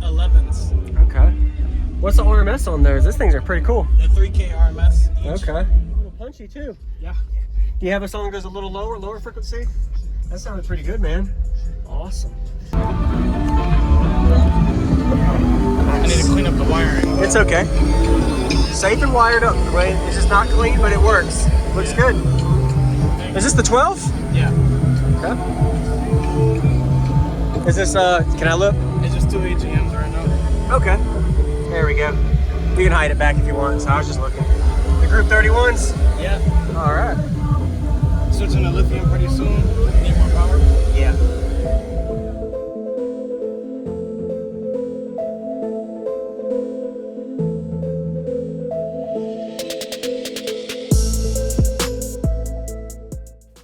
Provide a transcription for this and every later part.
11s. Okay. What's the RMS on those? These things are pretty cool. They're 3K RMS each. Okay. A little punchy too. Yeah. Do you have a song that goes a little lower frequency? That sounded pretty good, man. Awesome. I need to clean up the wiring. It's okay. Safe and wired up. The way it's just not clean, but it works. Looks good. Is this the 12? Yeah. Okay. Is this can I look? It's just 2 AGMs right now. Okay. There we go. You can hide it back if you want, so I was just looking. The Group 31s? Yeah. Alright. Switching to lithium pretty soon. Need more power. Yeah.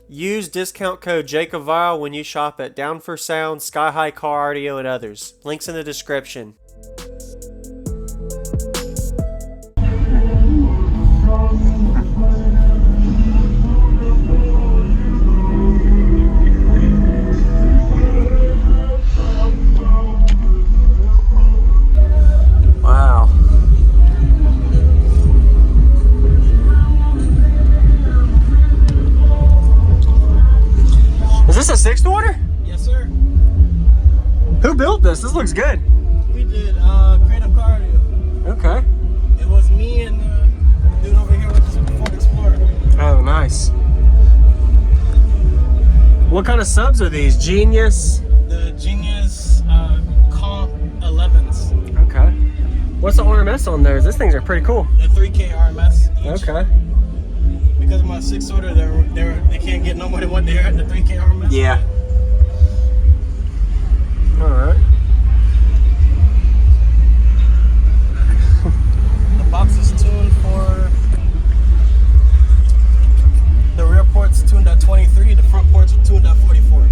Use discount code JacobViral when you shop at Down for Sound, SkyHigh Car Audio, and others. Links in the description. Wow. Is this a 6th order? Yes, sir. Who built this? This looks good. We did creative car audio. Okay. It was me and the dude over here with this Ford Explorer. Oh, nice. What kind of subs are these? Genius? The Genius Comp 11s. Okay. What's the RMS on those? These things are pretty cool. They're 3K RMS each. Okay. Because of my 6th order, they can't get no more than what they're at the 3K RMS. Yeah. All right. The box is tuned for the rear port's tuned at 23, the front port's tuned at 44.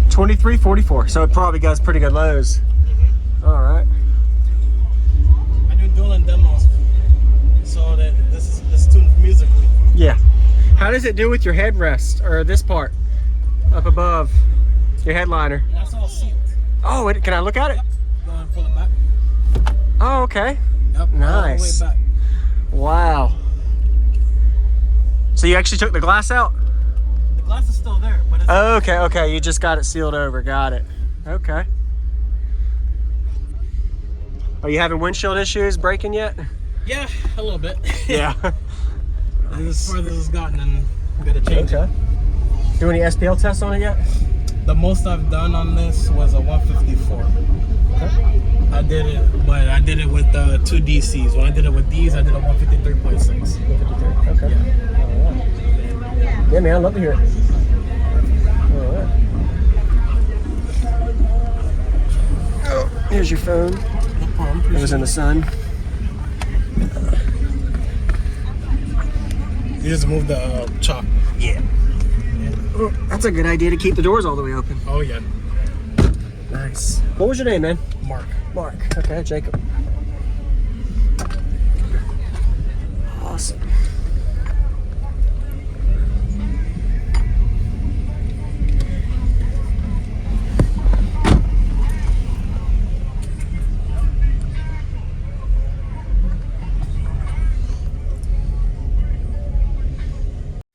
23, 44. So it probably got pretty good lows. All right. I do dueling demos so that this is tuned musically. Yeah. How does it do with your headrest or this part up above your headliner? That's all sealed. Oh, can I look at it? Yep. Go ahead and pull it back. Oh, okay. Yep. Nice. All the way back. Wow. So you actually took the glass out? The glass is still there, but it's Okay. You just got it sealed over. Got it. Okay. Are you having windshield issues breaking yet? yeah, a little bit. Yeah. As far as this has gotten, and I'm gonna change it. Do any SPL tests on it yet? The most I've done on this was a 154. Okay. I did it, but I did it with 2 DCs. When I did it with these, I did a 153.6. 153. Okay. Yeah. All right. Yeah, man, I'd love to hear it. All right. Oh, here's your phone. No problem. It was in the sun. You just move the chalk. Yeah. Oh, that's a good idea to keep the doors all the way open. Oh yeah. Nice. What was your name, man? Marc. Mark. Okay, Jacob. Awesome.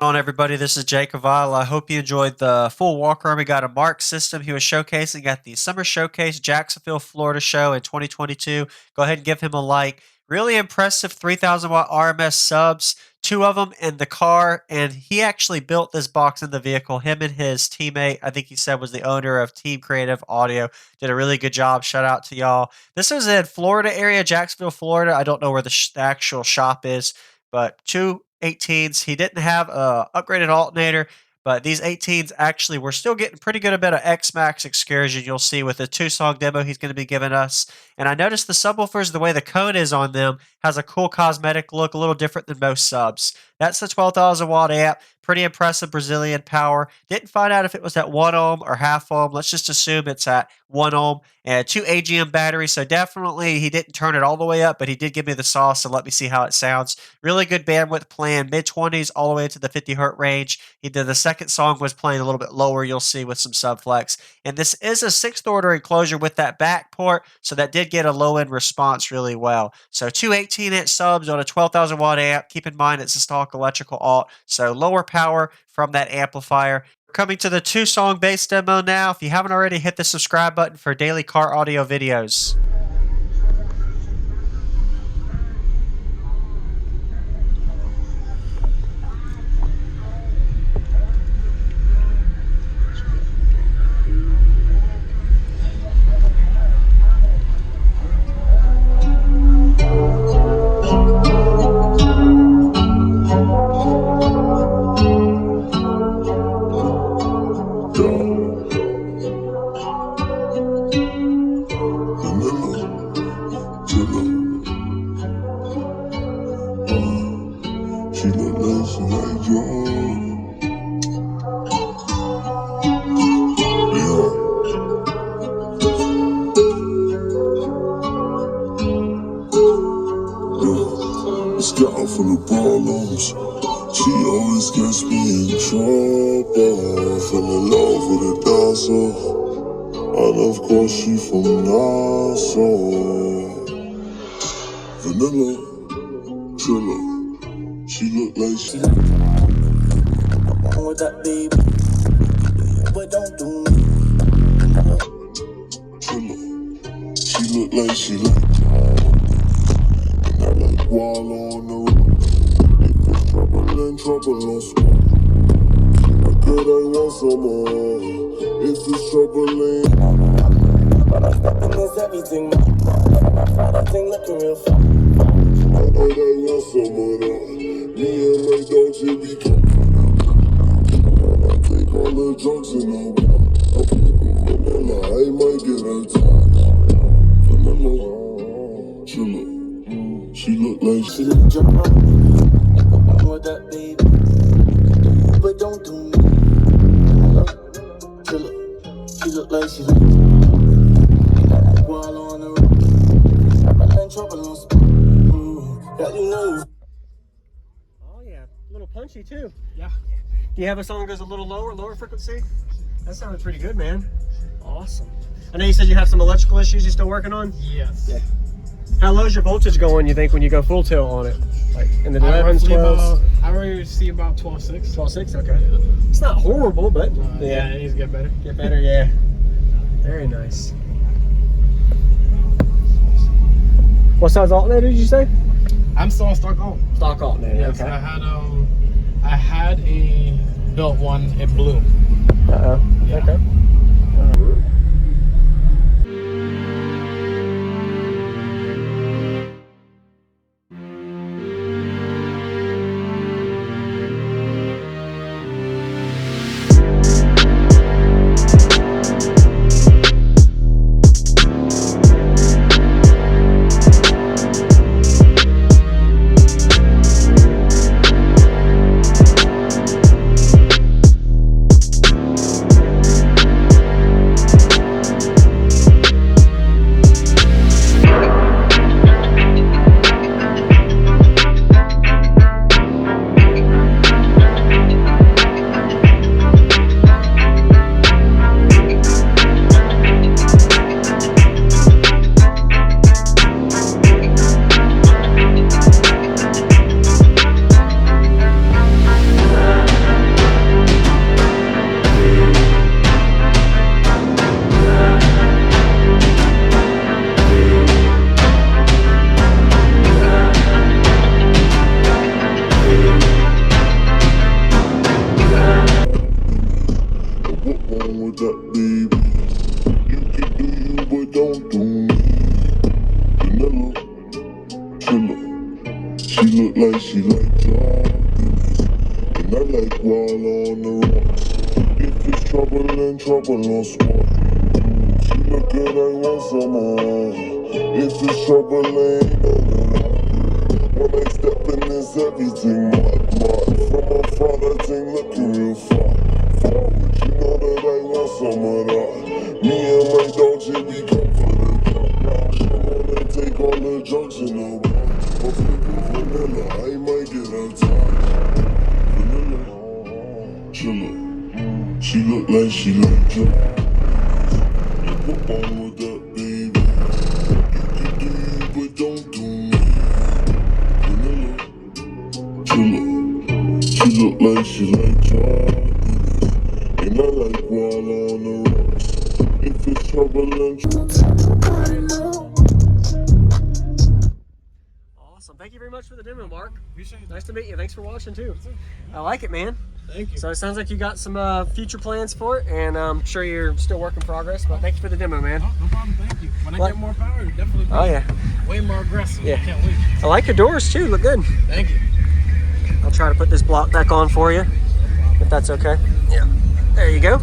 On everybody, this is JacobViral. I hope you enjoyed the full walk around. We got a Marc system he was showcasing at the Summer Showcase Jacksonville, Florida show in 2022. Go ahead and give him a like. Really impressive 3,000 watt RMS subs, 2 of them in the car, and he actually built this box in the vehicle. Him and his teammate, I think he said was the owner of Team Creative Audio, did a really good job. Shout out to y'all. This was in Florida area, Jacksonville, Florida. I don't know where the actual shop is, but 2 18s. He didn't have a upgraded alternator, but these 18s actually we're still getting pretty good a bit of X-Max excursion. You'll see with the 2-song demo he's going to be giving us. And I noticed the subwoofers, the way the cone is on them, has a cool cosmetic look, a little different than most subs. That's the 12,000 watt amp. Pretty impressive Brazilian power. Didn't find out if it was at 1 ohm or half ohm. Let's just assume it's at 1 ohm. And 2 AGM batteries, so definitely he didn't turn it all the way up, but he did give me the sauce, so let me see how it sounds. Really good bandwidth playing mid-20s all the way to the 50 hertz range. He did the second song was playing a little bit lower, you'll see, with some subflex. And this is a 6th order enclosure with that back port, so that did get a low-end response really well. So 2 18-inch subs on a 12,000 watt amp. Keep in mind it's a stock electrical alt, so lower power from that amplifier. Coming to the 2-song bass demo now. If you haven't already, hit the subscribe button for daily car audio videos. Full of problems. She always gets me in trouble. Fell in love with a dancer, and of course she from Nassau. Vanilla, chiller. She look like she with that baby, but don't do me. Chiller. She look like she like while on the road. Trouble on spot. I could I want some more. If it's troubling, but I stop and miss everything. That thing looking real fun. I could I want some of that. Me and my dog Jimmy. I take all the drugs in the world. Vanilla, I might get attacked. Vanilla, chiller. She look like she didn't jump up. With that baby, but don't do me. She look like she while on the road. I'm in trouble on spot. Got you know. Oh yeah, a little punchy too. Yeah. Do you have a song that goes a little lower frequency? That sounded pretty good, man. Awesome. I know you said you have some electrical issues you're still working on? Yes. Yeah. How low's your voltage going, you think, when you go full tilt on it? Like in the 11s, 12s? I already see about 12.6. 12.6, okay. Yeah. It's not horrible, but yeah, it needs to get better. Get better, yeah. Very nice. What size alternator did you say? I'm still on stock alt. Stock alternator, Yes, okay. I had a built one, it blew. Uh-oh, yeah. Okay. look like she like jobs, and I like while on the rocks. If it's trouble and trouble on spot, she look good, I want some more. If it's trouble, ain't no When they step in this everything mad. From afar that thing looking real far. Forward, you know that I want some of that. Me and my dog Jimmy come for the count. I wanna take all the drugs in the world. But flipping vanilla, I might get attacked. Vanilla, chiller. She look like she like drugs. What wrong with that, baby? You do you, but don't do me. Vanilla, chiller. She look like she like drugs. And I like while on the rocks. If it's trouble and Awesome. Thank you very much for the demo, Mark. Appreciate it. Nice to meet you. Thanks for watching too. I like it, man. Thank you. So it sounds like you got some future plans for it, and I'm sure you're still work in progress, but thank you for the demo, man. No problem, thank you. When I What? get more power, definitely Oh, yeah. way more aggressive. Yeah. I can't wait. I like your doors too. Look good. Thank you. I'll try to put this block back on for you, if that's okay. Yeah. There you go.